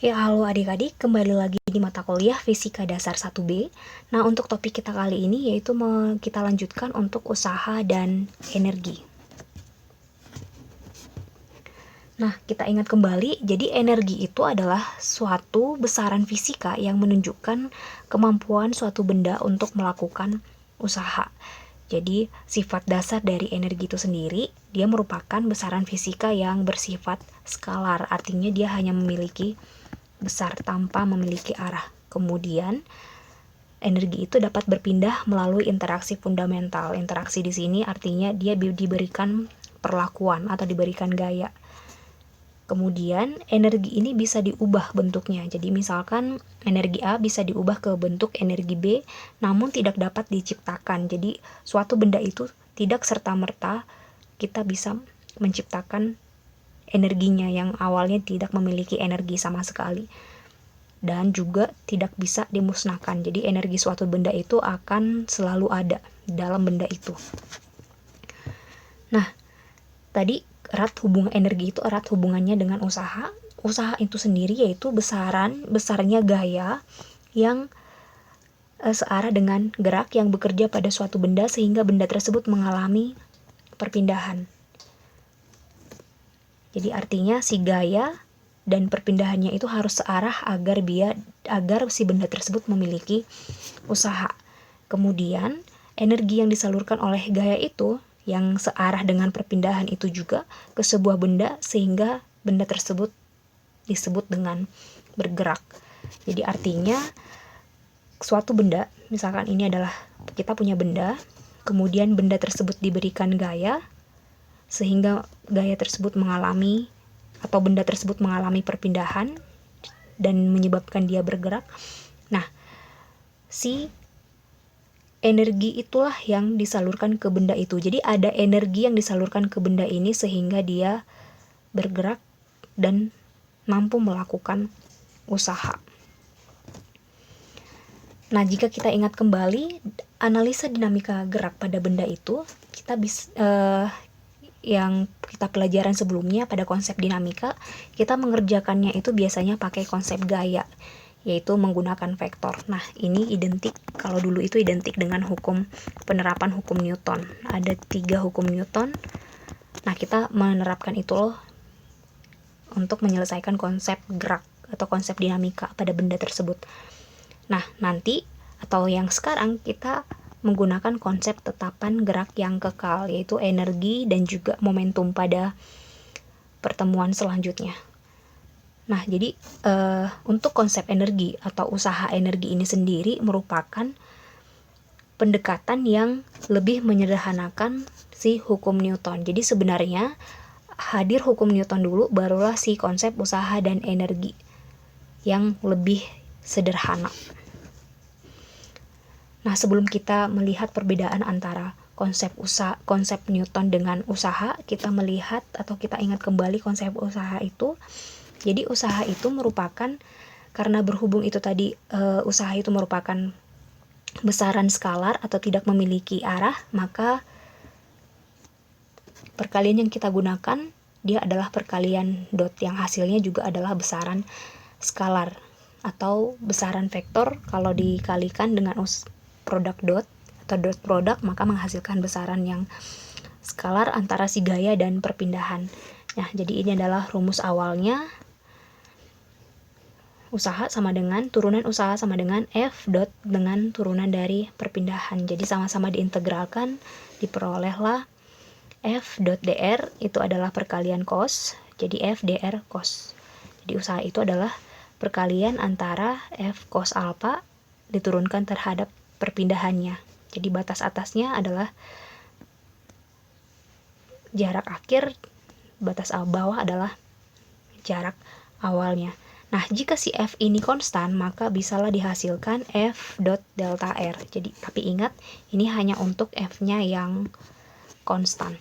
Ya, halo adik-adik, kembali lagi di mata kuliah Fisika Dasar 1B. Nah, untuk topik kita kali ini yaitu kita lanjutkan untuk usaha dan energi. Nah, kita ingat kembali, jadi energi itu adalah suatu besaran fisika yang menunjukkan kemampuan suatu benda untuk melakukan usaha. Jadi, sifat dasar dari energi itu sendiri, dia merupakan besaran fisika yang bersifat skalar, artinya dia hanya memiliki besar tanpa memiliki arah. Kemudian, energi itu dapat berpindah melalui interaksi fundamental. Interaksi di sini artinya dia diberikan perlakuan atau diberikan gaya. Kemudian, energi ini bisa diubah bentuknya. Jadi, misalkan energi A bisa diubah ke bentuk energi B, namun tidak dapat diciptakan. Jadi, suatu benda itu tidak serta-merta kita bisa menciptakan energinya yang awalnya tidak memiliki energi sama sekali. Dan juga tidak bisa dimusnahkan. Jadi energi suatu benda itu akan selalu ada dalam benda itu. Nah, tadi energi itu erat hubungannya dengan usaha. Usaha itu sendiri yaitu besarnya gaya yang searah dengan gerak yang bekerja pada suatu benda sehingga benda tersebut mengalami perpindahan. Jadi artinya si gaya dan perpindahannya itu harus searah agar si benda tersebut memiliki usaha. Kemudian, energi yang disalurkan oleh gaya itu yang searah dengan perpindahan itu juga ke sebuah benda sehingga benda tersebut disebut dengan bergerak. Jadi artinya suatu benda, misalkan ini adalah kita punya benda, kemudian benda tersebut diberikan gaya sehingga gaya tersebut benda tersebut mengalami perpindahan dan menyebabkan dia bergerak. Nah, si energi itulah yang disalurkan ke benda itu. Jadi ada energi yang disalurkan ke benda ini sehingga dia bergerak dan mampu melakukan usaha. Nah, jika kita ingat kembali analisa dinamika gerak pada benda itu, kita bisa yang kita pelajaran sebelumnya pada konsep dinamika, kita mengerjakannya itu biasanya pakai konsep gaya, yaitu menggunakan vektor. Nah, ini kalau dulu itu identik dengan penerapan hukum Newton. Ada 3 hukum Newton. Nah, kita menerapkan itu untuk menyelesaikan konsep gerak atau konsep dinamika pada benda tersebut. Nah, nanti atau yang sekarang kita menggunakan konsep tetapan gerak yang kekal, yaitu energi dan juga momentum pada pertemuan selanjutnya. Nah, jadi untuk konsep energi atau usaha energi ini sendiri merupakan pendekatan yang lebih menyederhanakan si hukum Newton. Jadi sebenarnya hadir hukum Newton dulu, barulah si konsep usaha dan energi yang lebih sederhana. Nah, sebelum kita melihat perbedaan antara konsep Newton dengan usaha, kita melihat atau kita ingat kembali konsep usaha itu. Jadi usaha itu merupakan, karena berhubung itu tadi usaha itu merupakan besaran skalar atau tidak memiliki arah, maka perkalian yang kita gunakan dia adalah perkalian dot yang hasilnya juga adalah besaran skalar atau besaran vektor. Kalau dikalikan dengan produk dot atau dot produk, maka menghasilkan besaran yang skalar antara si gaya dan perpindahan. Nah, jadi ini adalah rumus awalnya. Turunan usaha sama dengan F dot dengan turunan dari perpindahan. Jadi sama-sama diintegralkan, diperolehlah F dot dr itu adalah perkalian cos. Jadi F dr cos. Jadi usaha itu adalah perkalian antara F cos alpha diturunkan terhadap perpindahannya. Jadi batas atasnya adalah jarak akhir, batas bawah adalah jarak awalnya. Nah, jika si F ini konstan, maka bisalah dihasilkan F dot delta R. Jadi, tapi ingat, ini hanya untuk F-nya yang konstan.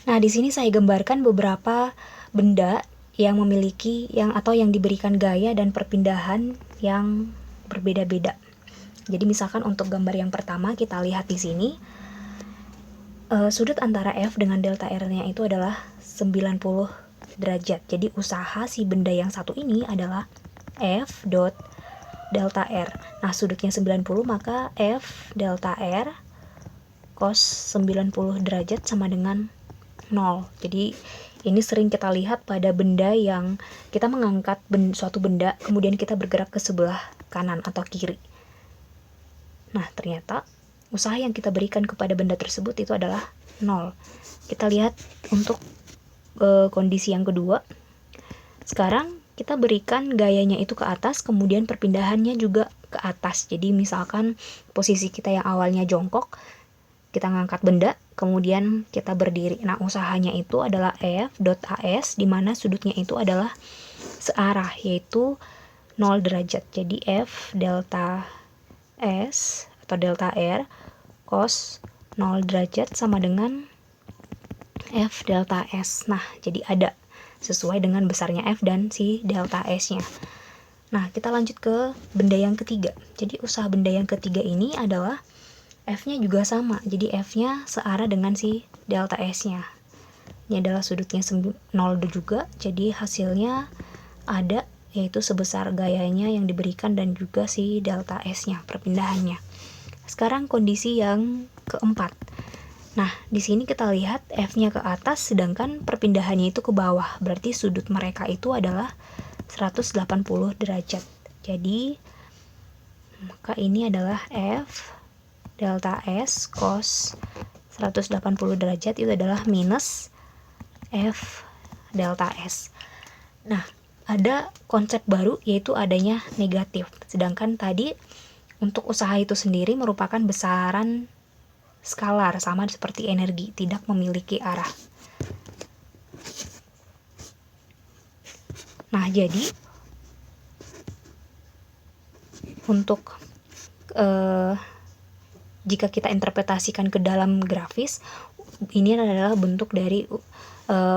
Nah, di sini saya gambarkan beberapa benda yang diberikan gaya dan perpindahan yang berbeda-beda. Jadi misalkan untuk gambar yang pertama kita lihat di sini, sudut antara F dengan delta R-nya itu adalah 90 derajat. Jadi usaha si benda yang satu ini adalah F dot delta R. Nah, sudutnya 90, maka F delta R cos 90 derajat sama dengan 0. Jadi ini sering kita lihat pada benda yang kita mengangkat suatu benda, kemudian kita bergerak ke sebelah kanan atau kiri. Nah, ternyata usaha yang kita berikan kepada benda tersebut itu adalah 0. Kita lihat untuk kondisi yang kedua. Sekarang kita berikan gayanya itu ke atas, kemudian perpindahannya juga ke atas. Jadi misalkan posisi kita yang awalnya jongkok, kita ngangkat benda, kemudian kita berdiri. Nah, usahanya itu adalah F dot AS, di mana sudutnya itu adalah searah, yaitu 0 derajat. Jadi F delta S atau delta R cos 0 derajat sama dengan F delta S. Nah, jadi ada sesuai dengan besarnya F dan si delta S-nya. Nah, kita lanjut ke benda yang ketiga. Jadi usaha benda yang ketiga ini adalah F-nya juga sama. Jadi F-nya searah dengan si delta S-nya. Ini adalah sudutnya 0 juga. Jadi hasilnya ada, yaitu sebesar gayanya yang diberikan dan juga si delta S-nya, perpindahannya. Sekarang kondisi yang keempat. Nah, di sini kita lihat F-nya ke atas, sedangkan perpindahannya itu ke bawah. Berarti sudut mereka itu adalah 180 derajat. Jadi, maka ini adalah F delta S cos 180 derajat itu adalah minus F delta S. Nah, ada konsep baru yaitu adanya negatif. Sedangkan tadi untuk usaha itu sendiri merupakan besaran skalar, sama seperti energi, tidak memiliki arah. Nah, jadi untuk jika kita interpretasikan ke dalam grafis, ini adalah bentuk dari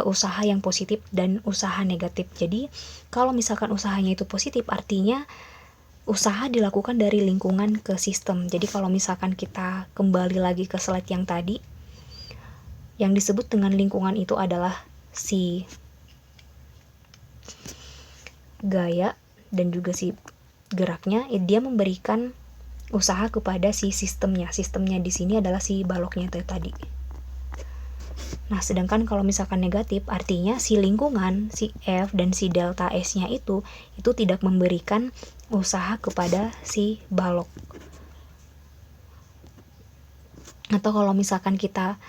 usaha yang positif dan usaha negatif. Jadi kalau misalkan usahanya itu positif, artinya usaha dilakukan dari lingkungan ke sistem. Jadi kalau misalkan kita kembali lagi ke slide yang tadi, yang disebut dengan lingkungan itu adalah si gaya dan juga si geraknya. Dia memberikan usaha kepada si sistemnya. Sistemnya di sini adalah si baloknya itu tadi. Nah, sedangkan kalau misalkan negatif, artinya si lingkungan, si F dan si delta S-nya itu tidak memberikan usaha kepada si balok. Atau kalau misalkan kita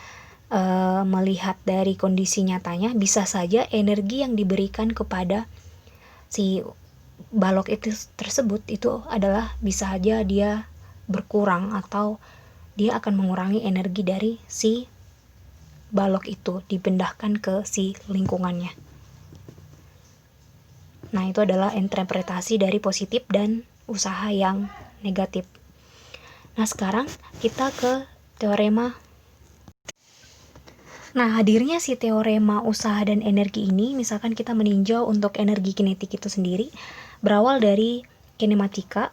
melihat dari kondisi nyatanya, bisa saja energi yang diberikan kepada si balok itu tersebut itu adalah bisa saja dia berkurang atau dia akan mengurangi energi dari si balok itu, dipindahkan ke si lingkungannya. Nah, itu adalah interpretasi dari positif dan usaha yang negatif. Nah, sekarang kita ke teorema. Nah, hadirnya si teorema usaha dan energi ini, misalkan kita meninjau untuk energi kinetik itu sendiri, berawal dari kinematika,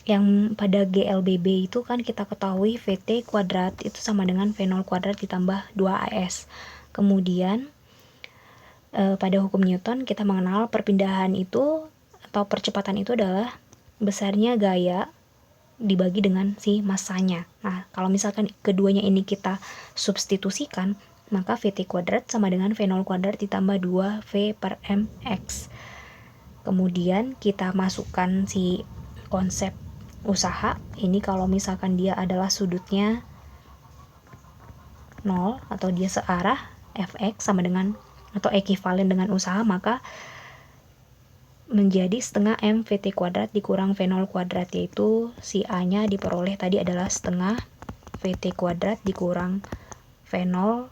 yang pada GLBB itu kan kita ketahui VT kuadrat itu sama dengan V0 kuadrat ditambah 2AS. Kemudian pada hukum Newton kita mengenal perpindahan itu atau percepatan itu adalah besarnya gaya dibagi dengan si masanya. Nah, kalau misalkan keduanya ini kita substitusikan, maka VT kuadrat sama dengan V0 kuadrat ditambah 2V per MX. Kemudian kita masukkan si konsep usaha. Ini kalau misalkan dia adalah sudutnya 0 atau dia searah, Fx sama dengan atau ekivalen dengan usaha, maka menjadi setengah M VT kuadrat dikurang V0 kuadrat, yaitu si A nya diperoleh tadi adalah setengah VT kuadrat dikurang V0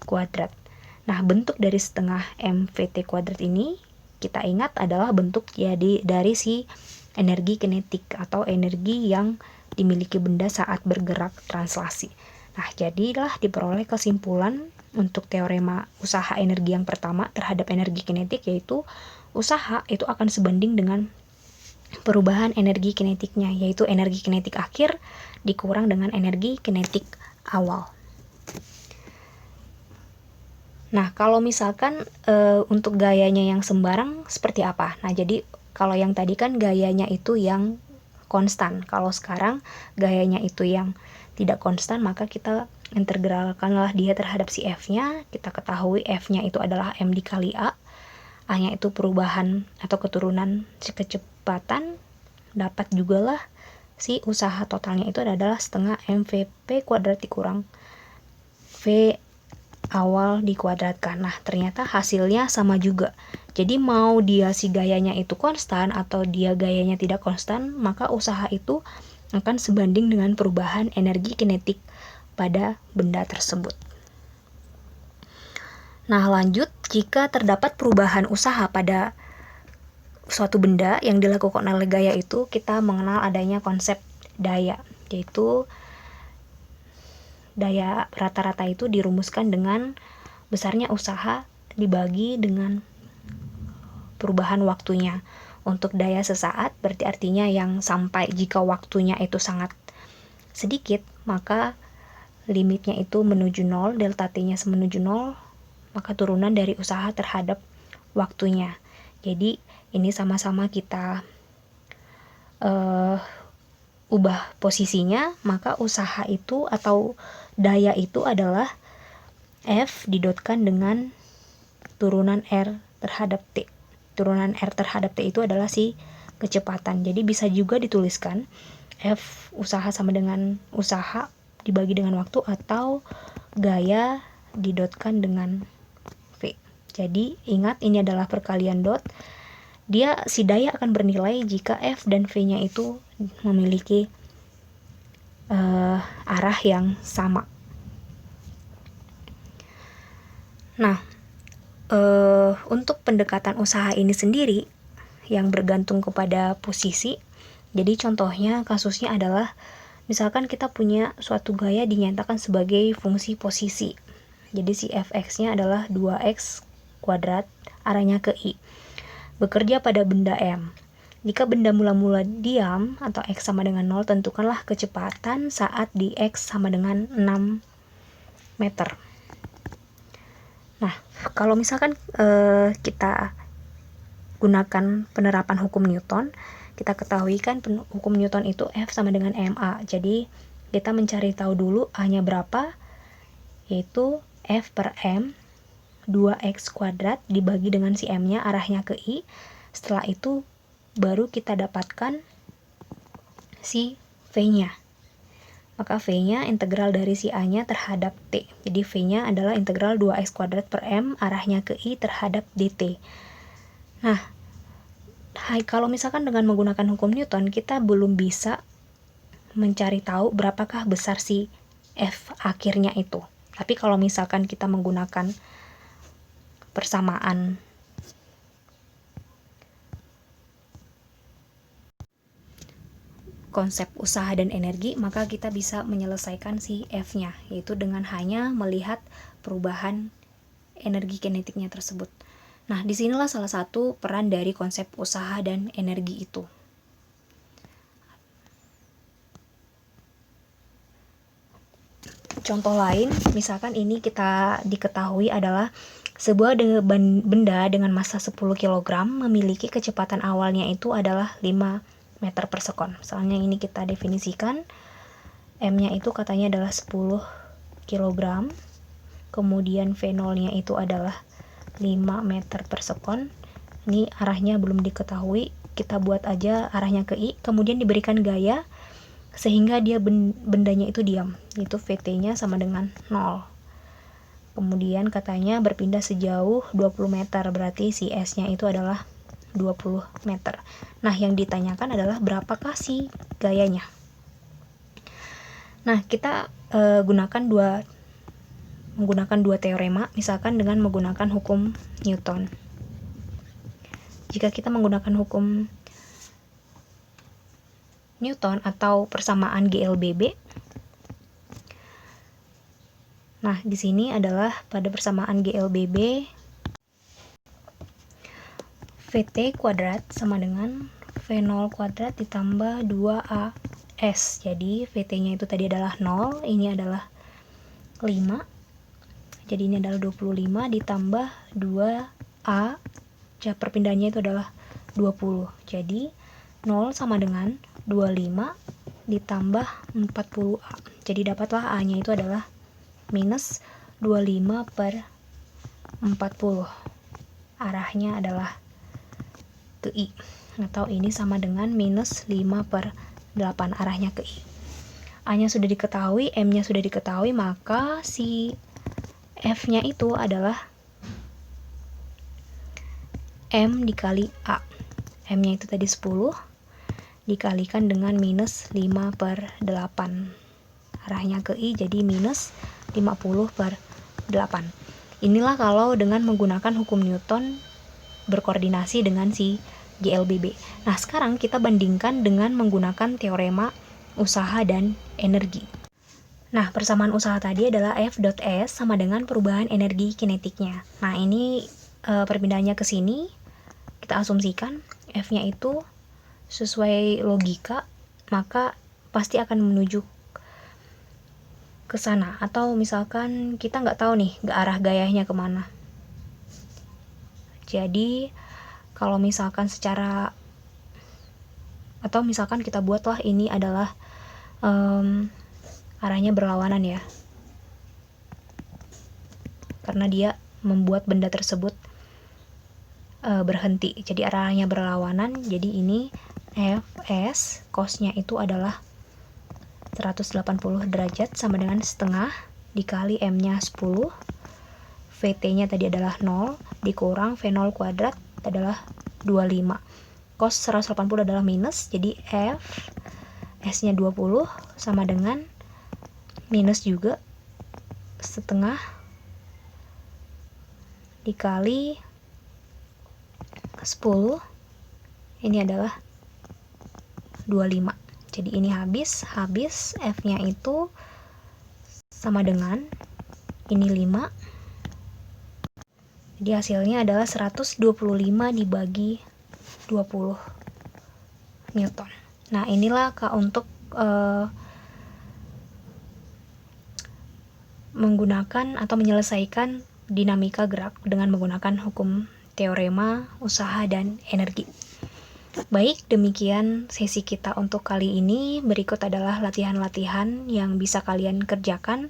kuadrat. Nah, bentuk dari setengah M VT kuadrat ini kita ingat adalah bentuk jadi dari si energi kinetik atau energi yang dimiliki benda saat bergerak translasi. Nah, jadilah diperoleh kesimpulan untuk teorema usaha energi yang pertama terhadap energi kinetik, yaitu usaha itu akan sebanding dengan perubahan energi kinetiknya, yaitu energi kinetik akhir dikurang dengan energi kinetik awal. Nah, kalau misalkan untuk gayanya yang sembarang seperti apa? Nah, jadi kalau yang tadi kan gayanya itu yang konstan. Kalau sekarang gayanya itu yang tidak konstan, maka kita integralkanlah dia terhadap si F-nya. Kita ketahui F-nya itu adalah M dikali A. A-nya itu perubahan atau keturunan si kecepatan. Dapat juga lah si usaha totalnya itu adalah setengah mvp kuadrat dikurang V awal dikuadratkan. Nah, ternyata hasilnya sama juga. Jadi mau dia si gayanya itu konstan atau dia gayanya tidak konstan, maka usaha itu akan sebanding dengan perubahan energi kinetik pada benda tersebut. Nah, lanjut, jika terdapat perubahan usaha pada suatu benda yang dilakukan oleh gaya itu, kita mengenal adanya konsep daya, yaitu daya rata-rata itu dirumuskan dengan besarnya usaha dibagi dengan perubahan waktunya. Untuk daya sesaat berarti artinya yang sampai jika waktunya itu sangat sedikit, maka limitnya itu menuju 0, delta T-nya menuju 0, maka turunan dari usaha terhadap waktunya. Jadi ini sama-sama kita ubah posisinya, maka usaha itu atau daya itu adalah F didotkan dengan turunan R terhadap T. Turunan R terhadap T itu adalah si kecepatan. Jadi bisa juga dituliskan F usaha sama dengan usaha dibagi dengan waktu, atau gaya didotkan dengan V. Jadi ingat, ini adalah perkalian dot. Dia si daya akan bernilai jika F dan V-nya itu memiliki arah yang sama. Nah, untuk pendekatan usaha ini sendiri yang bergantung kepada posisi. Jadi contohnya kasusnya adalah misalkan kita punya suatu gaya dinyatakan sebagai fungsi posisi. Jadi si fx-nya adalah 2x kuadrat, arahnya ke i. Bekerja pada benda M. Jika benda mula-mula diam atau x sama dengan 0, tentukanlah kecepatan saat di x sama dengan 6 meter. Nah, kalau misalkan kita gunakan penerapan hukum Newton, kita ketahui kan hukum Newton itu F sama dengan ma. Jadi kita mencari tahu dulu A-nya berapa, yaitu F per M 2x kuadrat dibagi dengan si M-nya arahnya ke I. Setelah itu baru kita dapatkan si V-nya. Maka V-nya integral dari si A-nya terhadap T. Jadi V-nya adalah integral 2x kuadrat per M arahnya ke I terhadap dt. Nah, kalau misalkan dengan menggunakan hukum Newton, kita belum bisa mencari tahu berapakah besar si F akhirnya itu. Tapi kalau misalkan kita menggunakan persamaan konsep usaha dan energi, maka kita bisa menyelesaikan si F-nya, yaitu dengan hanya melihat perubahan energi kinetiknya tersebut. Nah, disinilah salah satu peran dari konsep usaha dan energi itu. Contoh lain, misalkan ini kita diketahui adalah sebuah benda dengan massa 10 kg memiliki kecepatan awalnya itu adalah 5 meter per sekon. Misalnya ini kita definisikan, M-nya itu katanya adalah 10 kg, kemudian V0-nya itu adalah 5 meter per sekon. Ini arahnya belum diketahui, kita buat aja arahnya ke I, kemudian diberikan gaya sehingga dia bendanya itu diam, yaitu VT-nya sama dengan 0. Kemudian katanya berpindah sejauh 20 meter, berarti si S-nya itu adalah 20 meter. Nah, yang ditanyakan adalah berapakah si gayanya. Nah, kita menggunakan dua teorema, misalkan dengan menggunakan hukum Newton. Jika kita menggunakan hukum Newton atau persamaan GLBB, nah di sini adalah pada persamaan GLBB VT kuadrat sama dengan V0 kuadrat ditambah 2AS. Jadi VT-nya itu tadi adalah 0, ini adalah 5. Jadi ini adalah 25 ditambah 2A, perpindahannya itu adalah 20. Jadi 0 sama dengan 25 ditambah 40A. Jadi dapatlah A-nya itu adalah minus 25 per 40. Arahnya adalah ke I. Atau ini sama dengan minus 5 per 8. Arahnya ke I. A-nya sudah diketahui, M-nya sudah diketahui, maka si F-nya itu adalah M dikali A. M-nya itu tadi 10 dikalikan dengan minus 5 per 8. Arahnya ke I, jadi minus 50 per 8. Inilah kalau dengan menggunakan hukum Newton berkoordinasi dengan si GLBB. Nah, sekarang kita bandingkan dengan menggunakan teorema usaha dan energi. Nah, persamaan usaha tadi adalah F.S sama dengan perubahan energi kinetiknya. Nah, ini perpindahannya ke sini, kita asumsikan F-nya itu sesuai logika, maka pasti akan menuju ke sana. Atau misalkan kita nggak tahu nih arah gayanya kemana. Jadi, kalau misalkan atau misalkan kita buatlah ini adalah arahnya berlawanan ya, karena dia membuat benda tersebut berhenti, jadi arahnya berlawanan. Jadi ini Fs cosnya itu adalah 180 derajat sama dengan setengah dikali M-nya 10, Vt-nya tadi adalah 0 dikurang V0 kuadrat adalah 25. Cos 180 adalah minus, jadi F S-nya 20 sama dengan minus juga setengah dikali 10, ini adalah 25. Jadi ini habis F-nya itu sama dengan ini 5. Jadi hasilnya adalah 125 dibagi 20 Newton. Nah, inilah untuk menggunakan atau menyelesaikan dinamika gerak dengan menggunakan hukum teorema usaha dan energi. Baik, demikian sesi kita untuk kali ini. Berikut adalah latihan-latihan yang bisa kalian kerjakan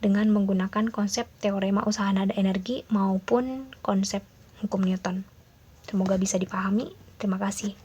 dengan menggunakan konsep teorema usaha dan energi maupun konsep hukum Newton. Semoga bisa dipahami. Terima kasih.